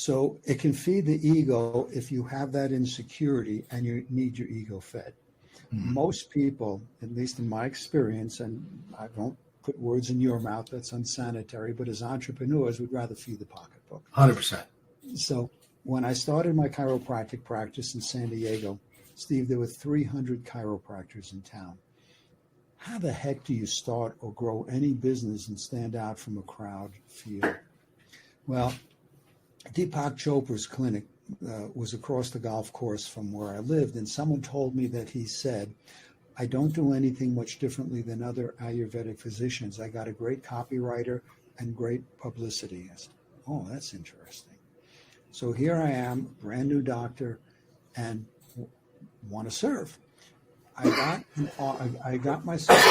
So it can feed the ego if you have that insecurity and you need your ego fed. Mm-hmm. Most people, at least in my experience, and I don't put words in your mouth, that's unsanitary, but as entrepreneurs, we'd rather feed the pocketbook. 100%. So when I started my chiropractic practice in San Diego, Steve, there were 300 chiropractors in town. How the heck do you start or grow any business and stand out from a crowd feel? Well, Deepak Chopra's clinic was across the golf course from where I lived, and someone told me that he said, I don't do anything much differently than other Ayurvedic physicians. I got a great copywriter and great publicity. I said, oh, that's interesting. So here I am, brand new doctor, and want to serve. I got myself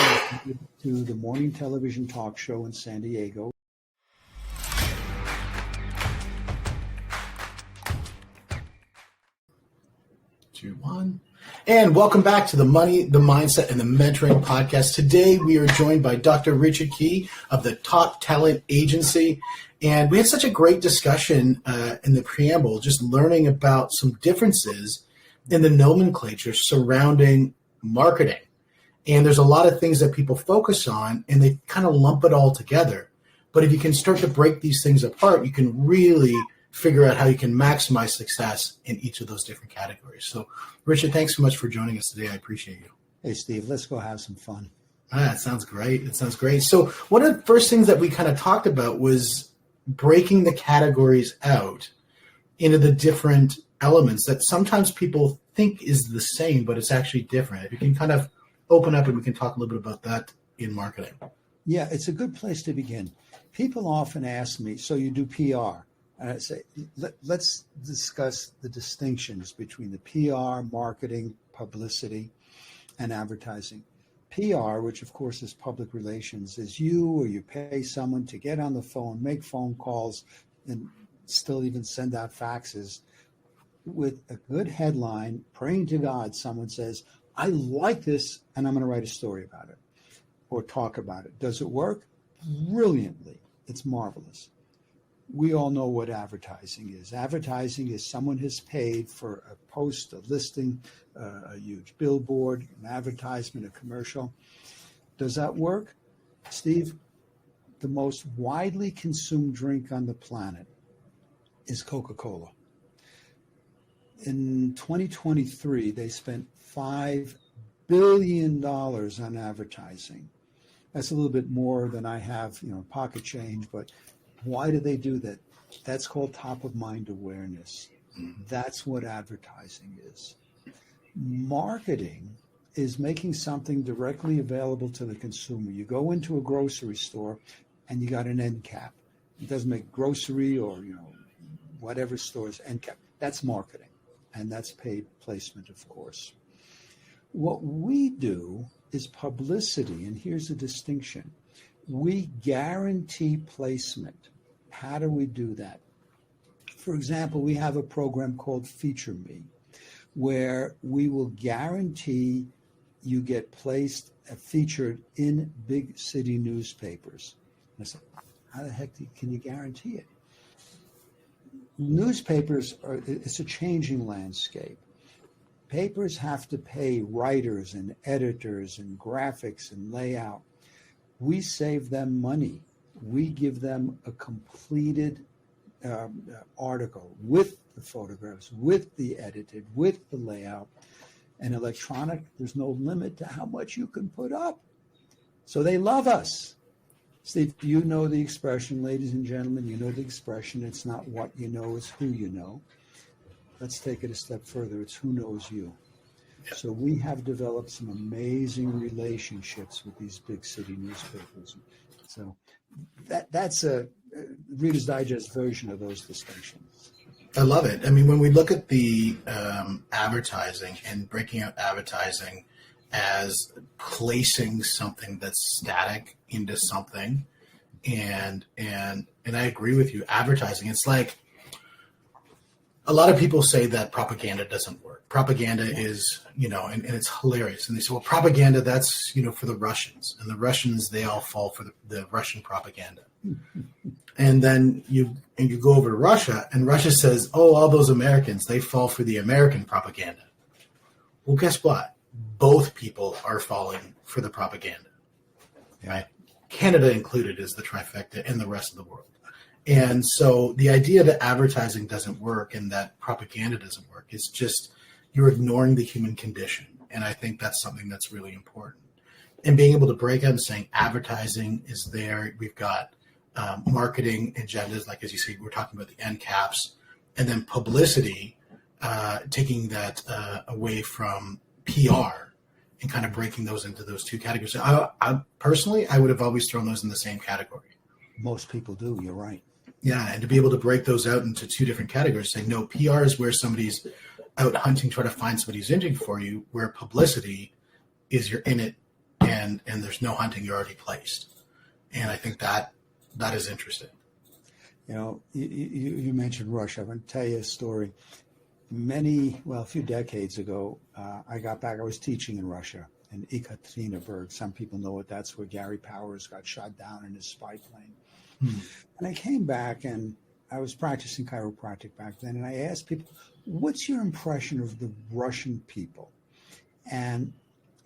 to the morning television talk show in San Diego. And welcome back to the Money, the Mindset, and the Mentoring podcast. Today, we are joined by Dr. Richard Kaye of the Top Talent Agency. And we had such a great discussion in the preamble, just learning about some differences in the nomenclature surrounding marketing. And there's a lot of things that people focus on, and they kind of lump it all together. But if you can start to break these things apart, you can really figure out how you can maximize success in each of those different categories. So, Richard, thanks so much for joining us today. I appreciate you. Hey, Steve, let's go have some fun. That sounds great. It sounds great. So one of the first things that we kind of talked about was breaking the categories out into the different elements that sometimes people think is the same, but it's actually different. If you can kind of open up and we can talk a little bit about that in marketing. Yeah, it's a good place to begin. People often ask me, so you do PR? And I say, let's discuss the distinctions between the PR, marketing, publicity, and advertising. PR, which of course is public relations, is you or you pay someone to get on the phone, make phone calls, and still even send out faxes with a good headline, praying to God, someone says, I like this, and I'm going to write a story about it or talk about it. Does it work? Brilliantly. It's marvelous. We all know what advertising is. Advertising is someone has paid for a post, a listing, a huge billboard, an advertisement, a commercial. Does that work? Steve, the most widely consumed drink on the planet is Coca-Cola. In 2023, they spent $5 billion on advertising. That's a little bit more than I have, pocket change, but why do they do that? That's called top of mind awareness. That's what advertising is. Marketing is making something directly available to the consumer. You go into a grocery store and you got an end cap. It doesn't make grocery or, whatever store's end cap. That's marketing. And that's paid placement, of course. What we do is publicity. And here's the distinction. We guarantee placement. How do we do that? For example, we have a program called Feature Me, where we will guarantee you get placed, featured in big city newspapers. And I said, how the heck can you guarantee it? Newspapers it's a changing landscape. Papers have to pay writers and editors and graphics and layout. We save them money. We give them a completed article with the photographs, with the edited, with the layout. And electronic, there's no limit to how much you can put up. So they love us. Steve, you know the expression, ladies and gentlemen, you know the expression, it's not what you know, it's who you know. Let's take it a step further. It's who knows you. So we have developed some amazing relationships with these big city newspapers. So that's a Reader's Digest version of those distinctions. I love it. I mean, when we look at the advertising and breaking out advertising as placing something that's static into something, and I agree with you. Advertising, it's like a lot of people say that propaganda doesn't work. Propaganda is, and it's hilarious. And they say, well, propaganda, that's, for the Russians. And the Russians, they all fall for the Russian propaganda. And then you go over to Russia, and Russia says, oh, all those Americans, they fall for the American propaganda. Well, guess what? Both people are falling for the propaganda, right? Canada included is the trifecta and the rest of the world. And so the idea that advertising doesn't work and that propaganda doesn't work is just you're ignoring the human condition. And I think that's something that's really important. And being able to break out and saying advertising is there. We've got marketing agendas, like as you say, we're talking about the end caps, and then publicity, taking that away from PR and kind of breaking those into those two categories. I personally, I would have always thrown those in the same category. Most people do. You're right. Yeah, and to be able to break those out into two different categories, saying no, PR is where somebody's out hunting, trying to find somebody who's hunting for you, where publicity is you're in it and there's no hunting, you're already placed. And I think that is interesting. You mentioned Russia. I'm going to tell you a story. A few decades ago, I got back. I was teaching in Russia, in Ekaterinburg. Some people know it. That's where Gary Powers got shot down in his spy plane. And I came back, and I was practicing chiropractic back then, and I asked people, what's your impression of the Russian people? And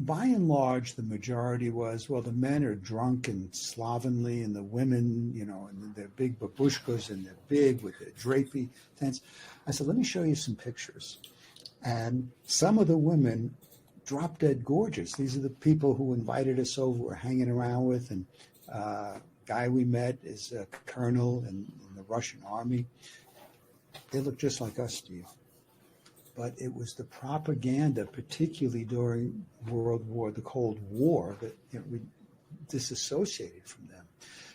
by and large, the majority was, well, the men are drunk and slovenly, and the women, and they're big babushkas, and they're big with their drapey tents. I said, let me show you some pictures. And some of the women drop dead gorgeous. These are the people who invited us over, we're hanging around with, and guy we met is a colonel in the Russian army. They look just like us, Steve. But it was the propaganda, particularly during the Cold War, that we disassociated from them.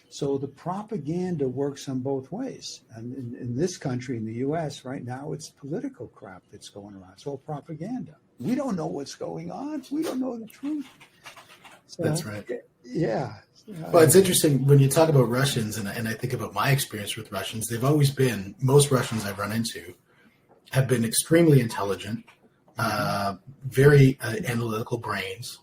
So the propaganda works on both ways. And in this country, in the U.S. right now, it's political crap that's going around. It's all propaganda. We don't know what's going on. We don't know the truth. So, that's right. Yeah. Well, it's interesting when you talk about Russians, and I think about my experience with Russians. They've always been, most Russians I've run into have been extremely intelligent, very analytical brains,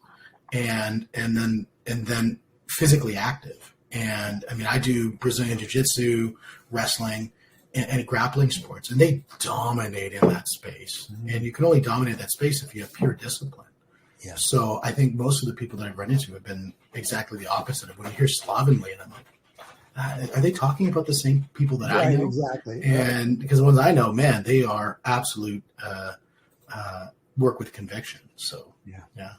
and then physically active. And I mean, I do Brazilian jiu-jitsu, wrestling, and grappling sports, and they dominate in that space. And you can only dominate that space if you have pure discipline. Yeah. So I think most of the people that I've run into have been exactly the opposite of when you hear slovenly, and I'm like, are they talking about the same people that I know? Exactly. And because the ones I know, man, they are absolute work with conviction. So yeah,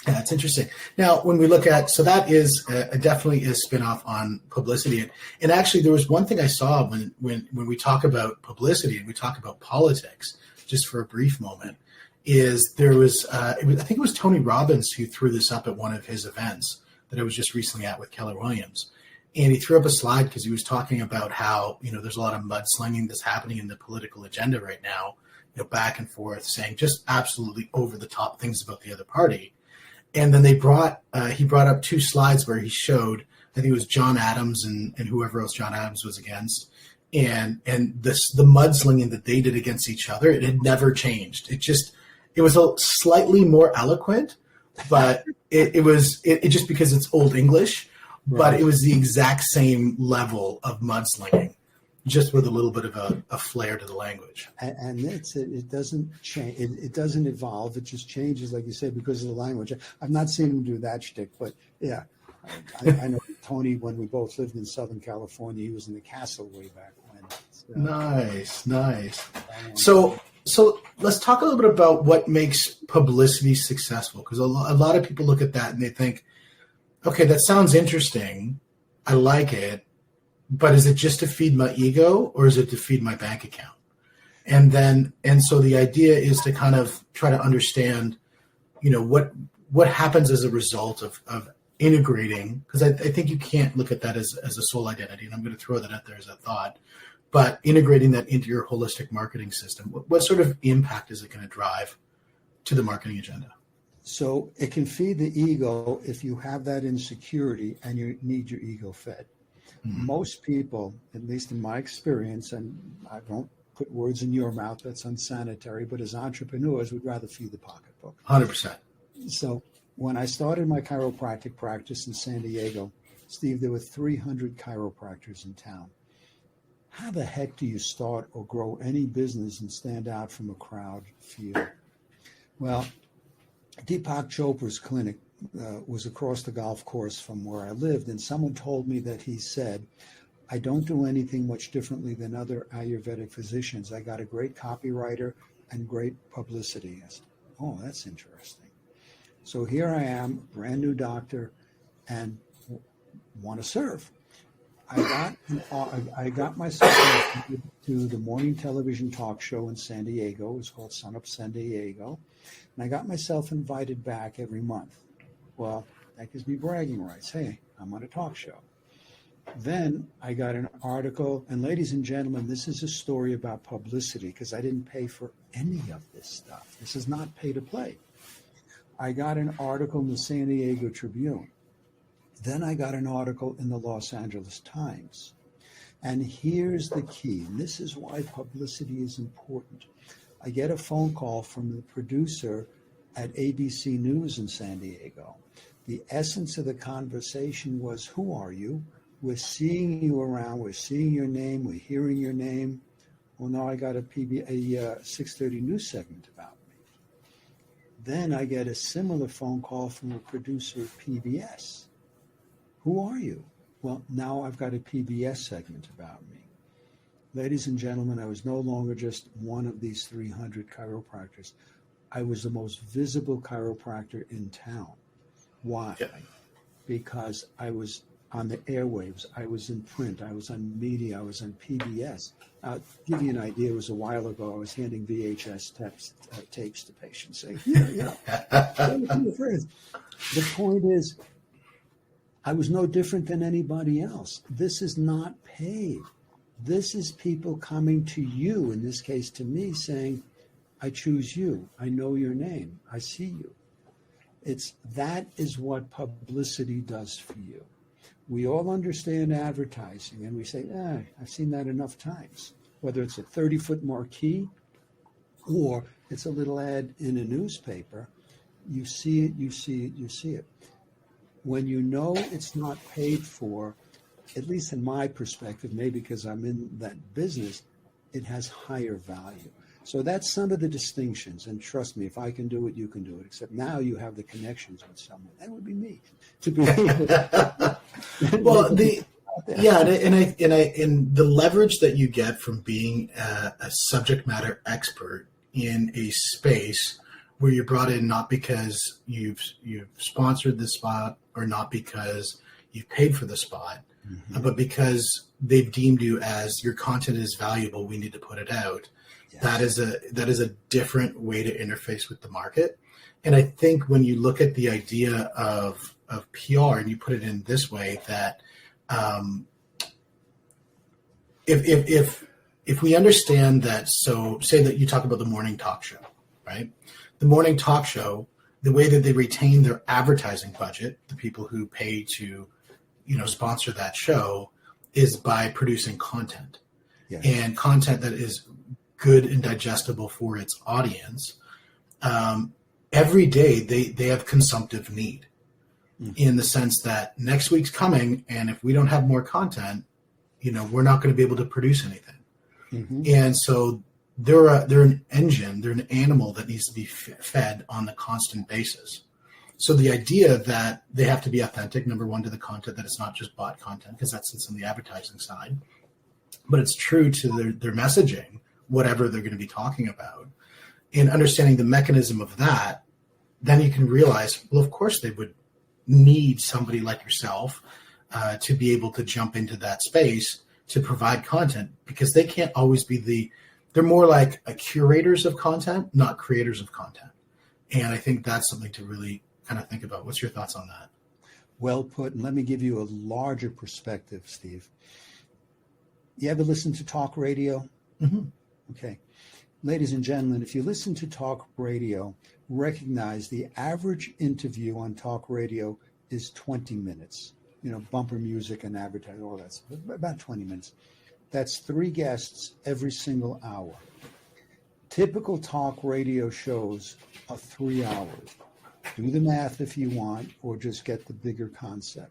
it's interesting. Now, when we look at, so that is definitely a spinoff on publicity. And actually, there was one thing I saw when we talk about publicity and we talk about politics, just for a brief moment, is there was, I think it was Tony Robbins who threw this up at one of his events that I was just recently at with Keller Williams. And he threw up a slide because he was talking about how, there's a lot of mudslinging that's happening in the political agenda right now, back and forth, saying just absolutely over the top things about the other party. And then he brought up two slides where he showed, I think it was John Adams and whoever else John Adams was against. And the mudslinging that they did against each other, it had never changed. It was a slightly more eloquent, but it just because it's Old English, but it was the exact same level of mudslinging, just with a little bit of a flair to the language. And it doesn't change. It doesn't evolve. It just changes, like you said, because of the language. I've not seen him do that shtick, but yeah, I know Tony, when we both lived in Southern California, he was in the castle way back when. So, nice. So let's talk a little bit about what makes publicity successful, because a lot of people look at that and they think, okay, that sounds interesting. I like it, but is it just to feed my ego or is it to feed my bank account? And so the idea is to kind of try to understand, what happens as a result of integrating, because I think you can't look at that as a sole identity, and I'm going to throw that out there as a thought. But integrating that into your holistic marketing system, what sort of impact is it going to drive to the marketing agenda? So it can feed the ego if you have that insecurity and you need your ego fed. Mm-hmm. Most people, at least in my experience, and I don't put words in your mouth. That's unsanitary. But as entrepreneurs, we'd rather feed the pocketbook. 100%. So when I started my chiropractic practice in San Diego, Steve, there were 300 chiropractors in town. How the heck do you start or grow any business and stand out from a crowd feel? Well, Deepak Chopra's clinic was across the golf course from where I lived, and someone told me that he said, I don't do anything much differently than other Ayurvedic physicians. I got a great copywriter and great publicity. I said, oh, that's interesting. So here I am, brand new doctor, and want to serve. I got myself to the morning television talk show in San Diego. It was called Sun Up San Diego. And I got myself invited back every month. Well, that gives me bragging rights. Hey, I'm on a talk show. Then I got an article, and ladies and gentlemen, this is a story about publicity because I didn't pay for any of this stuff. This is not pay to play. I got an article in the San Diego Tribune. Then I got an article in the Los Angeles Times. And here's the key, and this is why publicity is important. I get a phone call from the producer at ABC News in San Diego. The essence of the conversation was, who are you? We're seeing you around. We're seeing your name. We're hearing your name. Well, now I got a 6:30 news segment about me. Then I get a similar phone call from a producer at PBS. Who are you? Well, now I've got a PBS segment about me. Ladies and gentlemen, I was no longer just one of these 300 chiropractors. I was the most visible chiropractor in town. Why? Yeah. Because I was on the airwaves, I was in print, I was on media, I was on PBS. To give you an idea, it was a while ago, I was handing VHS tapes to patients saying, here. The point is, I was no different than anybody else. This is not paid. This is people coming to you, in this case to me, saying, I choose you, I know your name, I see you. That is what publicity does for you. We all understand advertising, and we say, I've seen that enough times. Whether it's a 30-foot marquee or it's a little ad in a newspaper, you see it, you see it, you see it. When you know it's not paid for, at least in my perspective, maybe because I'm in that business, it has higher value. So that's some of the distinctions. And trust me, if I can do it, you can do it. Except now you have the connections with someone. That would be me. Well, and the leverage that you get from being a subject matter expert in a space where you're brought in not because you've sponsored the spot or not because you've paid for the spot, but because they've deemed you as your content is valuable, we need to put it out. Yes. That is a different way to interface with the market. And I think when you look at the idea of PR and you put it in this way, that if we understand that, so say that you talk about the morning talk show, right? The morning talk show, the way that they retain their advertising budget, the people who pay to, sponsor that show, is by producing content. Yes. And content that is good and digestible for its audience. Every day they have consumptive need in the sense that next week's coming, and if we don't have more content, we're not going to be able to produce anything. Mm-hmm. And so they're an engine, they're an animal that needs to be fed on a constant basis. So the idea that they have to be authentic, number one, to the content, that it's not just bot content, because that sits on the advertising side, but it's true to their messaging, whatever they're going to be talking about, and understanding the mechanism of that, then you can realize, well, of course they would need somebody like yourself to be able to jump into that space to provide content, because they can't always be they're more like curators of content, not creators of content. And I think that's something to really kind of think about. What's your thoughts on that? Well put. And let me give you a larger perspective, Steve. You ever listen to talk radio? Mm-hmm. Okay. Ladies and gentlemen, if you listen to talk radio, recognize the average interview on talk radio is 20 minutes. Bumper music and advertising, all that stuff, about 20 minutes. That's 3 guests every single hour. Typical talk radio shows are 3 hours. Do the math if you want, or just get the bigger concept.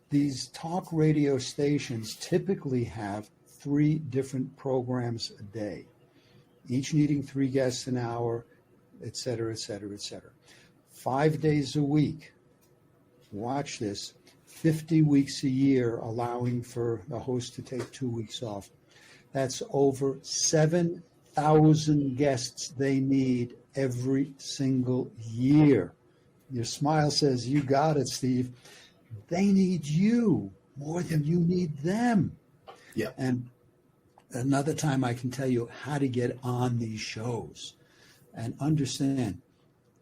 These talk radio stations typically have 3 different programs a day, each needing 3 guests an hour, et cetera, et cetera, et cetera. 5 days a week. Watch this. 50 weeks a year, allowing for the host to take 2 weeks off. That's over 7,000 guests they need every single year. Your smile says, you got it, Steve. They need you more than you need them. Yeah. And another time I can tell you how to get on these shows. And understand,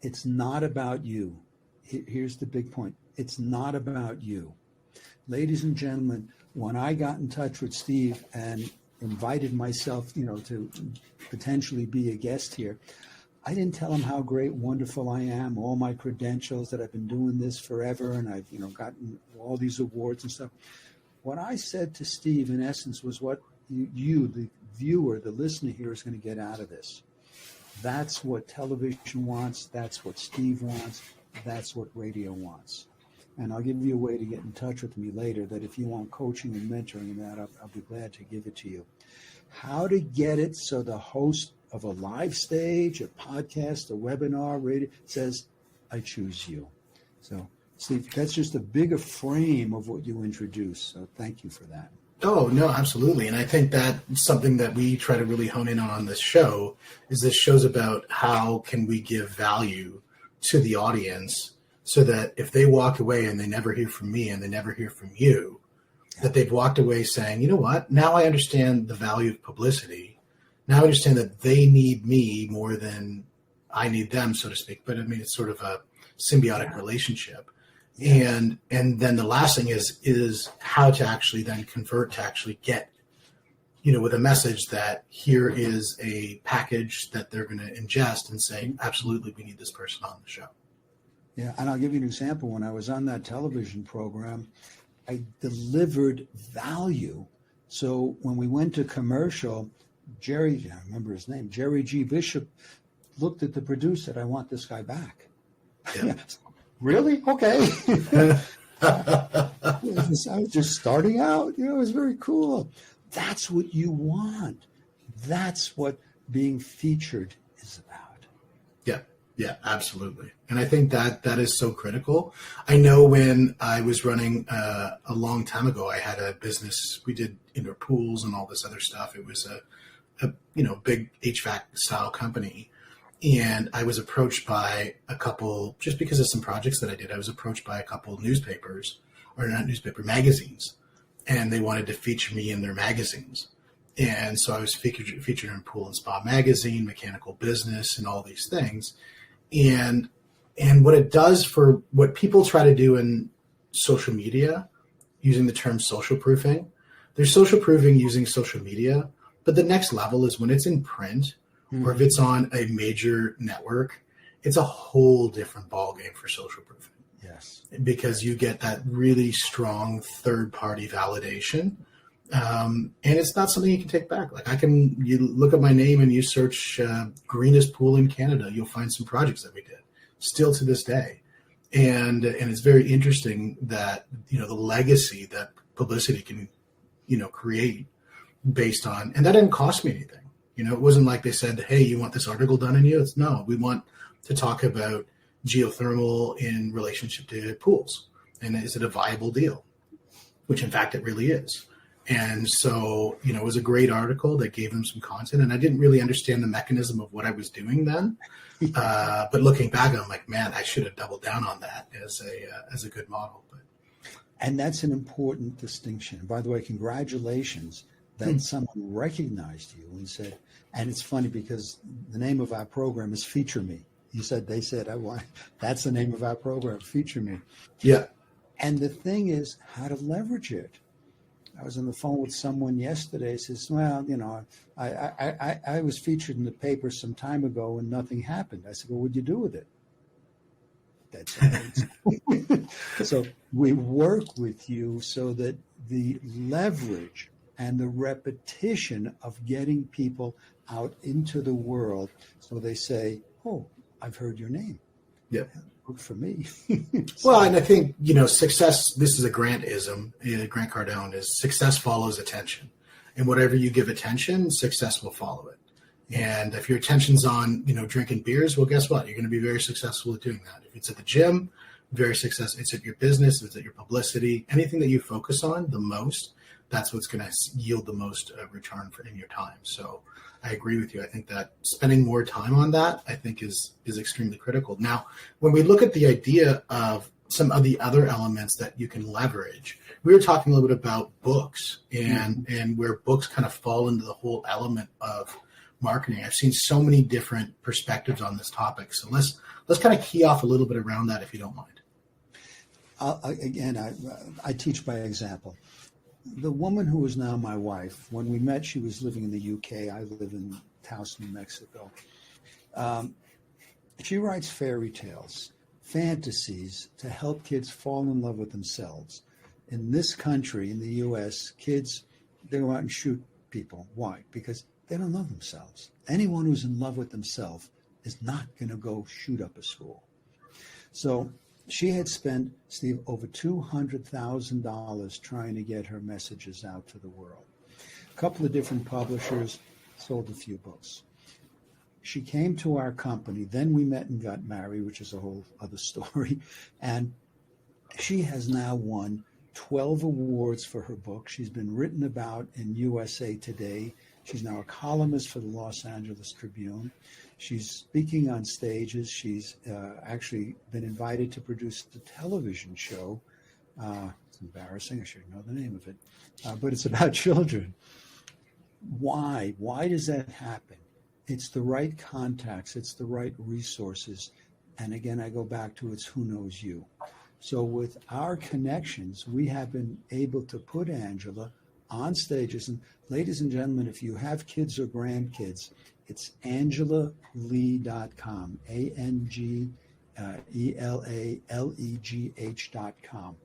it's not about you. Here's the big point. It's not about you. Ladies and gentlemen, when I got in touch with Steve and invited myself, to potentially be a guest here, I didn't tell him how great, wonderful I am, all my credentials, that I've been doing this forever, and I've, gotten all these awards and stuff. What I said to Steve, in essence, was what you, the viewer, the listener here, is going to get out of this. That's what television wants. That's what Steve wants. That's what radio wants. And I'll give you a way to get in touch with me later, that if you want coaching and mentoring in that, I'll be glad to give it to you. How to get it so the host of a live stage, a podcast, a webinar, radio says, I choose you. So, Steve, that's just a bigger frame of what you introduced. So thank you for that. Oh, no, absolutely. And I think that's something that we try to really hone in on this show, is this show's about how can we give value to the audience so that if they walk away and they never hear from me and they never hear from you, that they've walked away saying, you know what, now I understand the value of publicity. Now I understand that they need me more than I need them, so to speak. But I mean, it's sort of a symbiotic relationship. Yeah. And then the last thing is how to actually then convert to actually get, with a message that here is a package that they're going to ingest and say, absolutely, we need this person on the show. Yeah, and I'll give you an example. When I was on that television program, I delivered value. So when we went to commercial, Jerry, I remember his name, Jerry G. Bishop, looked at the producer, said, I want this guy back. Yeah. Really? Okay. I was just starting out. It was very cool. That's what you want. That's what being featured is about. Yeah, absolutely. And I think that is so critical. I know when I was running a long time ago, I had a business. We did indoor pools and all this other stuff. It was a big HVAC style company. And I was approached by a couple, just because of some projects that I did, I was approached by a couple magazines, and they wanted to feature me in their magazines. And so I was featured in Pool and Spa Magazine, Mechanical Business, and all these things. And what it does for what people try to do in social media, using the term social proofing, there's social proofing using social media, but the next level is when it's in print, or if it's on a major network, it's a whole different ballgame for social proofing. Yes. Because you get that really strong third-party validation. And it's not something you can take back. Like you look at my name and you search greenest pool in Canada, you'll find some projects that we did still to this day. And it's very interesting that, the legacy that publicity can, create based on, and that didn't cost me anything. It wasn't like they said, hey, you want this article done on you? It's no, we want to talk about geothermal in relationship to pools. And is it a viable deal? Which in fact it really is. And so, it was a great article that gave them some content, and I didn't really understand the mechanism of what I was doing then. But looking back, I'm like, man, I should have doubled down on that as a good model. And that's an important distinction. By the way, congratulations that someone recognized you and said, and it's funny because the name of our program is Feature Me. They said, that's the name of our program, Feature Me. Yeah. And the thing is how to leverage it. I was on the phone with someone yesterday. Says, well, I was featured in the paper some time ago and nothing happened. I said, well, what'd you do with it? That's it. So we work with you so that the leverage and the repetition of getting people out into the world. So they say, oh, I've heard your name. Yep. Good for me. Well, and I think, success, this is a Grantism, Grant Cardone, is success follows attention. And whatever you give attention, success will follow it. And if your attention's on, drinking beers, well, guess what? You're going to be very successful at doing that. If it's at the gym, very successful. It's at your business, it's at your publicity, anything that you focus on the most, that's what's going to yield the most return in your time. So I agree with you. I think that spending more time on that, I think is extremely critical. Now, when we look at the idea of some of the other elements that you can leverage, we were talking a little bit about books and where books kind of fall into the whole element of marketing. I've seen so many different perspectives on this topic. So let's kind of key off a little bit around that, if you don't mind. I teach by example. The woman who is now my wife, when we met, she was living in the UK. I live in Taos, New Mexico. She writes fairy tales, fantasies to help kids fall in love with themselves. In this country, in the US, kids, they go out and shoot people. Why? Because they don't love themselves. Anyone who's in love with themselves is not going to go shoot up a school. So she had spent, Steve, over $200,000 trying to get her messages out to the world. A couple of different publishers, sold a few books. She came to our company, then we met and got married, which is a whole other story. And she has now won 12 awards for her book. She's been written about in USA Today. She's now a columnist for the Los Angeles Tribune. She's speaking on stages. She's actually been invited to produce the television show. It's embarrassing. I should know the name of it. But it's about children. Why? Why does that happen? It's the right contacts. It's the right resources. And again, I go back to it's who knows you. So with our connections, we have been able to put Angela on stages. And ladies and gentlemen, if you have kids or grandkids, it's angelalegh.com, ANGELALEGH.com.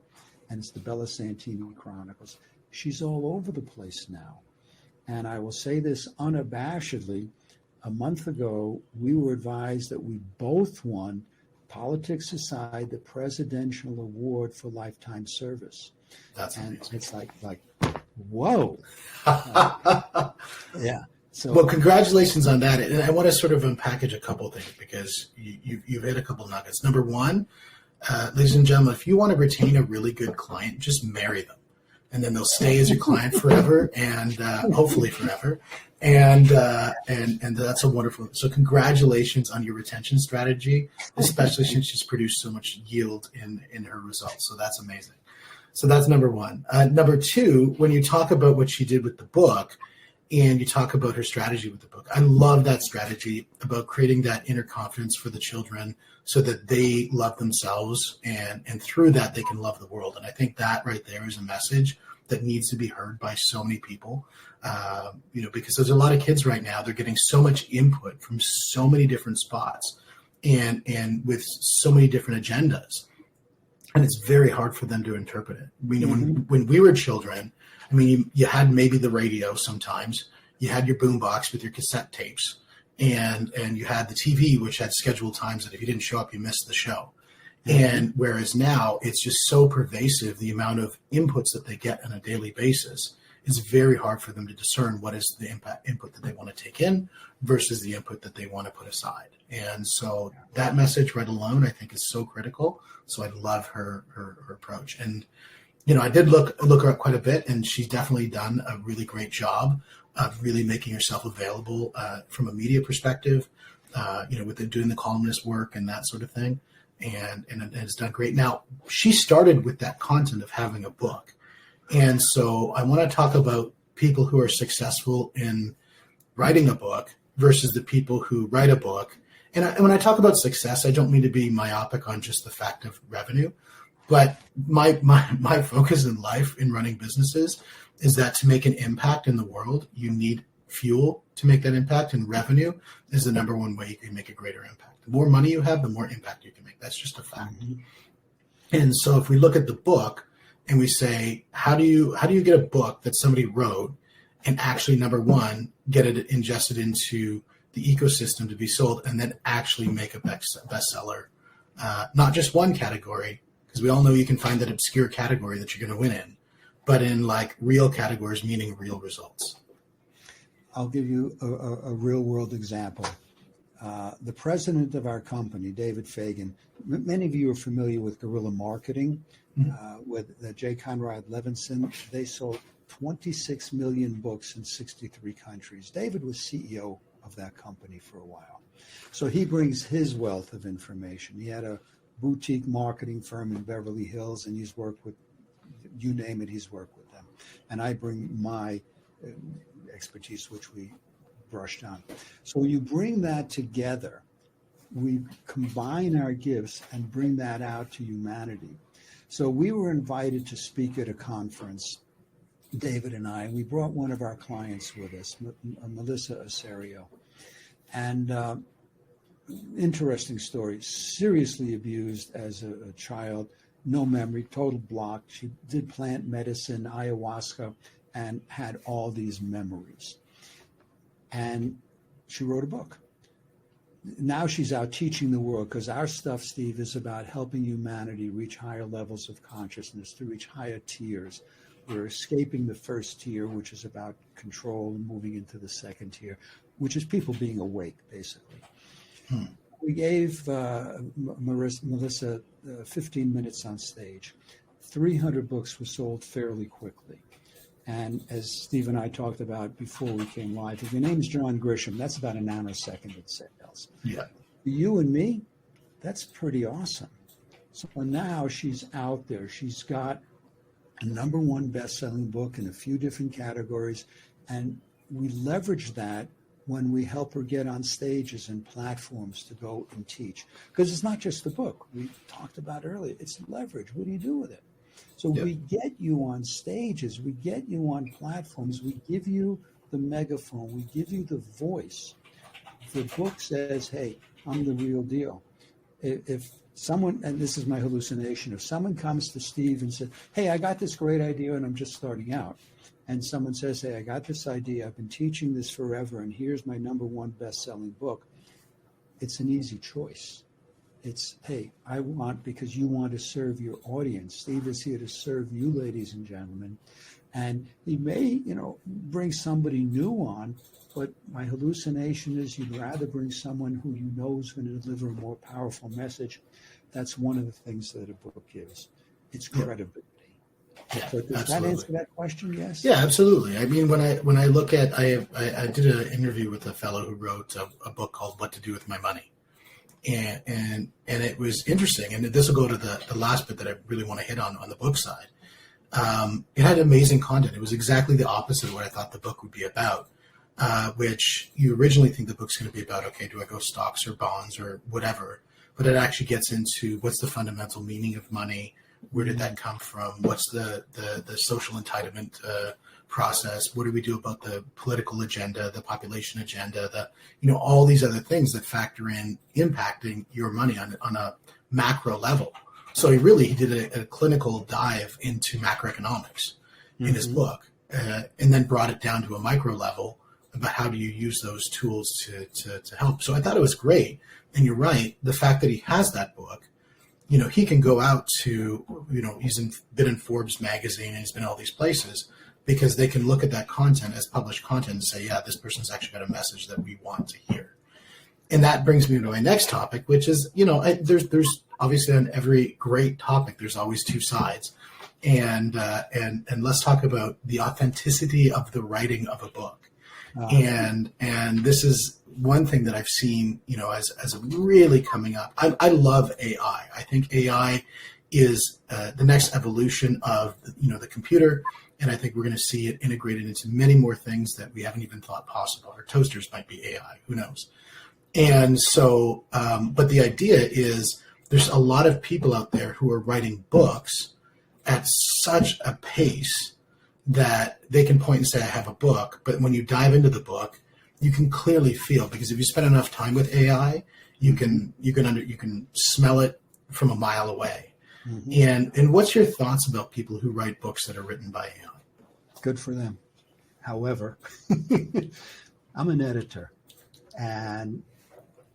And it's the Bella Santini Chronicles. She's all over the place now. And I will say this unabashedly, a month ago, we were advised that we both won, politics aside, the Presidential Award for Lifetime Service. That's and amazing. it's like whoa. Yeah. So, well, congratulations on that. And I want to sort of unpackage a couple of things because you've hit a couple nuggets. Number one, ladies and gentlemen, if you want to retain a really good client, just marry them. And then they'll stay as your client forever and hopefully forever. And that's a wonderful. So congratulations on your retention strategy, especially since she's produced so much yield in her results. So that's amazing. So that's number one. Number two, when you talk about what she did with the book and you talk about her strategy with the book, I love that strategy about creating that inner confidence for the children so that they love themselves and through that they can love the world. And I think that right there is a message that needs to be heard by so many people, because there's a lot of kids right now, they're getting so much input from so many different spots and with so many different agendas. And it's very hard for them to interpret it. When we were children, you had maybe the radio sometimes, you had your boombox with your cassette tapes, and you had the TV, which had scheduled times that if you didn't show up, you missed the show. And whereas now it's just so pervasive, the amount of inputs that they get on a daily basis, it's very hard for them to discern what is the input that they want to take in versus the input that they want to put aside. And so that message right alone, I think, is so critical. So I love her approach. And, I did look her up quite a bit, and she's definitely done a really great job of really making herself available from a media perspective, with doing the columnist work and that sort of thing. And it's done great. Now, she started with that content of having a book. And so I want to talk about people who are successful in writing a book versus the people who write a book. And when I talk about success, I don't mean to be myopic on just the fact of revenue, but my focus in life in running businesses is that to make an impact in the world, you need fuel to make that impact, and revenue is the number one way you can make a greater impact. The more money you have, the more impact you can make. That's just a fact. Mm-hmm. And so if we look at the book and we say, how do you get a book that somebody wrote and actually, number one, get it ingested into the ecosystem to be sold, and then actually make a bestseller. Not just one category, because we all know you can find that obscure category that you're going to win in, but in like real categories, meaning real results. I'll give you a real world example. The president of our company, David Fagan, many of you are familiar with guerrilla marketing, with J. Conrad Levinson. They sold 26 million books in 63 countries. David was CEO of that company for a while. So he brings his wealth of information. He had a boutique marketing firm in Beverly Hills, and he's worked with, you name it, he's worked with them. And I bring my expertise, which we brushed on. So when you bring that together, we combine our gifts and bring that out to humanity. So we were invited to speak at a conference, David and I. We brought one of our clients with us, Melissa Osorio. And interesting story, seriously abused as a child, no memory, total block. She did plant medicine, ayahuasca, and had all these memories. And she wrote a book. Now she's out teaching the world, because our stuff, Steve, is about helping humanity reach higher levels of consciousness, to reach higher tiers. We're escaping the first tier, which is about control, and moving into the second tier, which is people being awake, basically. We gave Melissa 15 minutes on stage. 300 books were sold fairly quickly. And as Steve and I talked about before we came live, if your name's John Grisham, that's about a nanosecond in sales. Yeah. You and me, that's pretty awesome. So now she's out there. She's got a #1 best-selling book in a few different categories. And we leverage that when we help her get on stages and platforms to go and teach. Because it's not just the book we talked about earlier. It's leverage. What do you do with it? So we get you on stages, we get you on platforms, we give you the megaphone, we give you the voice. The book says, hey, I'm the real deal. If someone, and this is my hallucination, if someone comes to Steve and says, hey, I got this great idea and I'm just starting out, and someone says, hey, I got this idea, I've been teaching this forever, and here's my #1 best-selling book, it's an easy choice. It's, hey, I want, because you want to serve your audience. Steve is here to serve you, ladies and gentlemen. And he may, bring somebody new on, but my hallucination is you'd rather bring someone who you know is going to deliver a more powerful message. That's one of the things that a book gives. It's credibility. Yeah, so does that answer that question? Yes. Yeah, absolutely. I mean, when I look at, I did an interview with a fellow who wrote a book called What to Do with My Money. And it was interesting, and this will go to the last bit that I really want to hit on the book side. It had amazing content. It was exactly the opposite of what I thought the book would be about, which you originally think the book's going to be about, okay, do I go stocks or bonds or whatever? But it actually gets into what's the fundamental meaning of money, where did that come from, what's the social entitlement process, what do we do about the political agenda, the population agenda, all these other things that factor in impacting your money on a macro level. So he did a clinical dive into macroeconomics in his book, and then brought it down to a micro level about how do you use those tools to help. So I thought it was great. And you're right, the fact that he has that book, he can go out to, he's been in Forbes magazine and he's been in all these places, because they can look at that content as published content and say, yeah, this person's actually got a message that we want to hear. And that brings me to my next topic, which is, there's obviously on every great topic, there's always two sides. And let's talk about the authenticity of the writing of a book. And this is one thing that I've seen, as really coming up. I love AI. I think AI is the next evolution of, the computer. And I think we're going to see it integrated into many more things that we haven't even thought possible. Our toasters might be AI, who knows? And so, but the idea is there's a lot of people out there who are writing books at such a pace that they can point and say, I have a book. But when you dive into the book, you can clearly feel, because if you spend enough time with AI, you can smell it from a mile away. And what's your thoughts about people who write books that are written by AI? Good for them. However, I'm an editor, and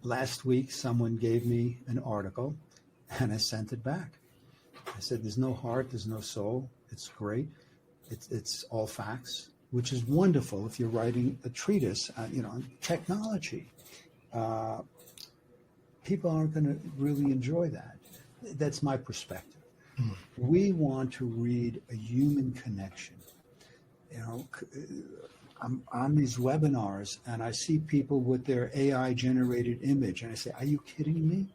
last week someone gave me an article, and I sent it back. I said, "There's no heart, there's no soul. It's great. It's all facts, which is wonderful if you're writing a treatise, on technology. People aren't going to really enjoy that. That's my perspective. We want to read a human connection. I'm on these webinars and I see people with their AI generated image and I say, are you kidding me?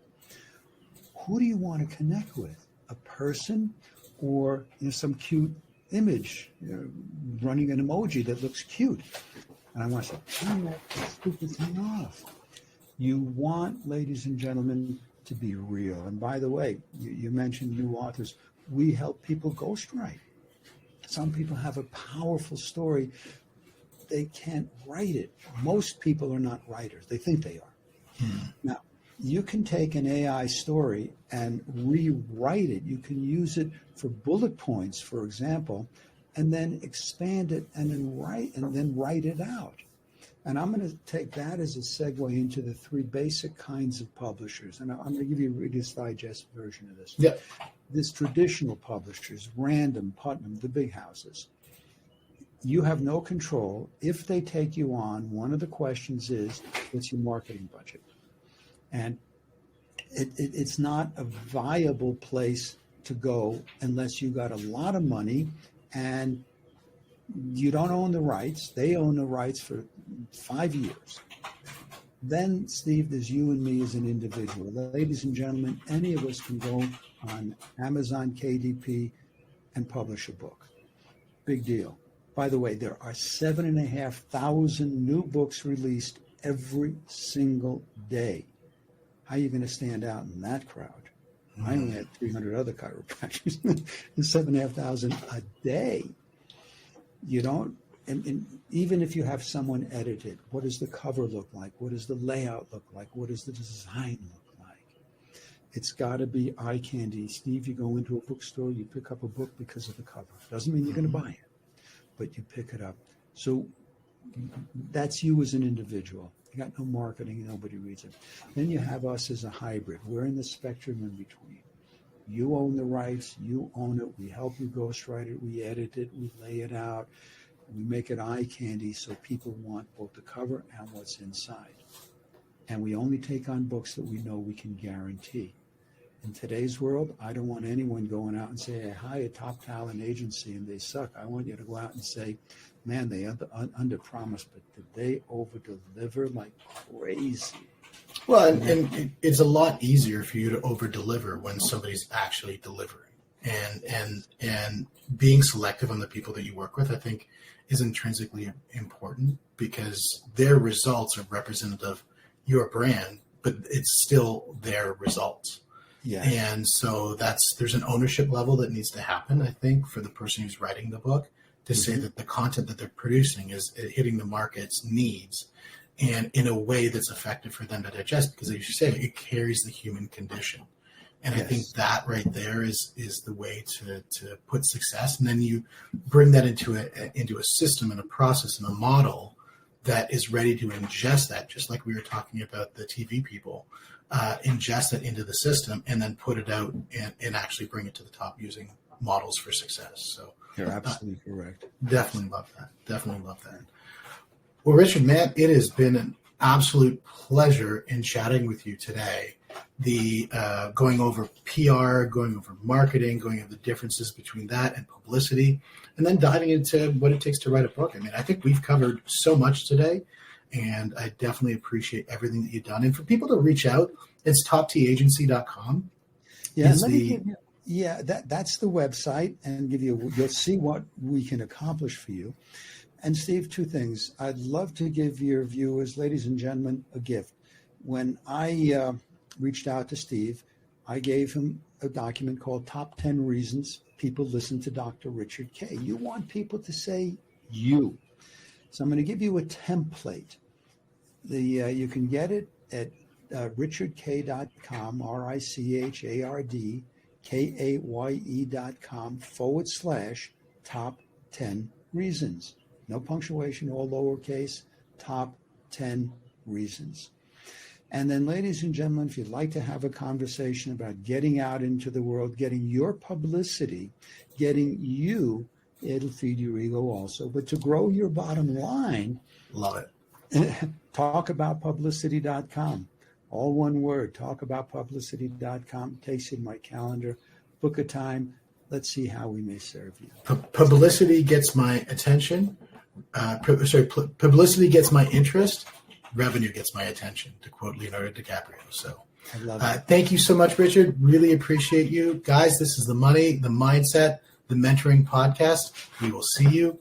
Who do you want to connect with? A person or some cute image running an emoji that looks cute? And I want to say, turn that stupid thing off. You want, ladies and gentlemen, to be real. And by the way, you mentioned new authors. We help people ghostwrite. Some people have a powerful story. They can't write it. Most people are not writers. They think they are. Now, you can take an AI story and rewrite it. You can use it for bullet points, for example, and then expand it and then write it out. And I'm going to take that as a segue into the three basic kinds of publishers. And I'm going to give you a Reader's Digest version of this. Yeah. This traditional publishers, Random, Putnam, the big houses. You have no control. If they take you on, one of the questions is, what's your marketing budget? And it's not a viable place to go unless you got a lot of money and you don't own the rights. They own the rights for 5 years. Then, Steve, there's you and me as an individual. Ladies and gentlemen, any of us can go on Amazon KDP and publish a book. Big deal. By the way, there are 7,500 new books released every single day. How are you going to stand out in that crowd? I only had 300 other chiropractors. There's 7,500 a day. You don't, and even if you have someone edit it, what does the cover look like? What does the layout look like? What does the design look like? It's got to be eye candy. Steve, you go into a bookstore, you pick up a book because of the cover. Doesn't mean you're going to buy it, but you pick it up. So that's you as an individual. You got no marketing, nobody reads it. Then you have us as a hybrid. We're in the spectrum in between. You own the rights, you own it, we help you ghostwrite it, we edit it, we lay it out, we make it eye candy so people want both the cover and what's inside. And we only take on books that we know we can guarantee. In today's world, I don't want anyone going out and say, I hire a top talent agency and they suck. I want you to go out and say, man, they under-promised, but did they over-deliver like crazy? Well, and it's a lot easier for you to over-deliver when somebody's actually delivering. And being selective on the people that you work with, I think, is intrinsically important because their results are representative of your brand, but it's still their results. Yeah. And so there's an ownership level that needs to happen, I think, for the person who's writing the book to say that the content that they're producing is hitting the market's needs and in a way that's effective for them to digest, because as you say, it carries the human condition. And I think that right there is the way to put success. And then you bring that into a system and a process and a model that is ready to ingest that, just like we were talking about the TV people, ingest it into the system and then put it out and actually bring it to the top using models for success. So you're absolutely correct. Definitely love that. Well, Richard, man, it has been an absolute pleasure in chatting with you today. The going over PR, going over marketing, going over the differences between that and publicity, and then diving into what it takes to write a book. I mean, I think we've covered so much today, and I definitely appreciate everything that you've done. And for people to reach out, it's toptagency.com. Yeah, that's the website, and you'll see what we can accomplish for you. And Steve, two things. I'd love to give your viewers, ladies and gentlemen, a gift. When I reached out to Steve, I gave him a document called Top 10 Reasons People Listen to Dr. Richard Kaye. You want people to say you. So I'm going to give you a template. You can get it at richardkaye.com, RICHARDKAYE.com /top 10 reasons. no punctuation, all lowercase, top 10 reasons. And then, ladies and gentlemen, if you'd like to have a conversation about getting out into the world, getting your publicity, getting you, it'll feed your ego also, but to grow your bottom line, Love it. talkaboutpublicity.com. All one word, talkaboutpublicity.com. Takes you to my calendar. Book a time. Let's see how we may serve you. Publicity gets my attention. Publicity gets my interest. Revenue gets my attention, to quote Leonardo DiCaprio. So I love it. thank you so much, Richard. Really appreciate you. Guys, this is The Money, The Mindset, The Mentoring Podcast. We will see you